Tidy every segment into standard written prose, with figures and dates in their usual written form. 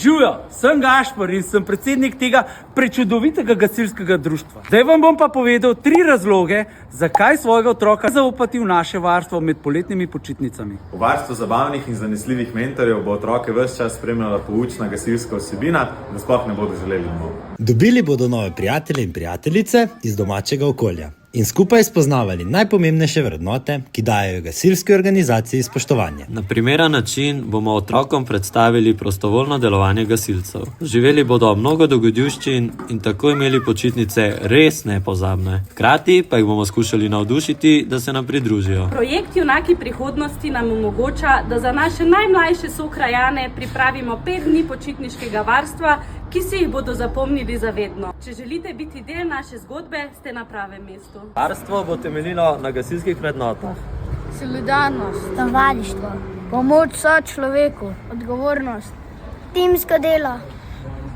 Živijo, sem Gašper in sem predsednik tega prečudovitega gasilskega društva. Zdaj vam bom pa povedal 3 razloge, zakaj svojega otroka zaupati v naše varstvo med poletnimi počitnicami. V varstvu zabavnih in zanesljivih mentorjev bo otroke ves čas spremljala poučna gasilska vsebina, da sploh ne bodo želeli domov. Dobili bodo nove prijatelje in prijateljice iz domačega okolja in skupaj spoznavali najpomembnejše vrednote, ki dajejo gasilski organizaciji spoštovanje. Na primeren način bomo otrokom predstavili prostovoljno delovanje gasilcev. Živeli bodo mnogo dogodivščin in tako imeli počitnice res nepozabne. Hkrati pa jih bomo skušali navdušiti, da se nam pridružijo. Projekt Junaki prihodnosti nam omogoča, da za naše najmlajše sokrajane pripravimo 5 dni počitniškega varstva, ki si jih bodo zapomnili zavedno. Če želite biti del naše zgodbe, ste na pravem mestu. Varstvo bo temeljilo na gasilskih vrednotah. Solidarnost, tovarištvo, pomoč sočloveku, odgovornost, timsko delo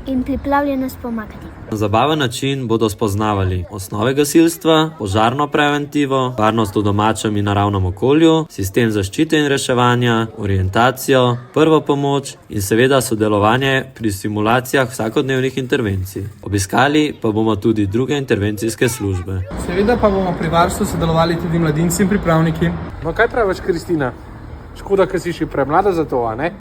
in pripravljenost pomagati. Na zabaven način bodo spoznavali osnove gasilstva, požarno preventivo, varnost v domačem in naravnem okolju, sistem zaščite in reševanja, orientacijo, prvo pomoč in seveda sodelovanje pri simulacijah vsakodnevnih intervencij. Obiskali pa bomo tudi druge intervencijske službe. Seveda pa bomo pri varstvu sodelovali tudi mladinci in pripravniki. No kaj praviš, Kristina? Škoda, ker si še premlada za to, a ne?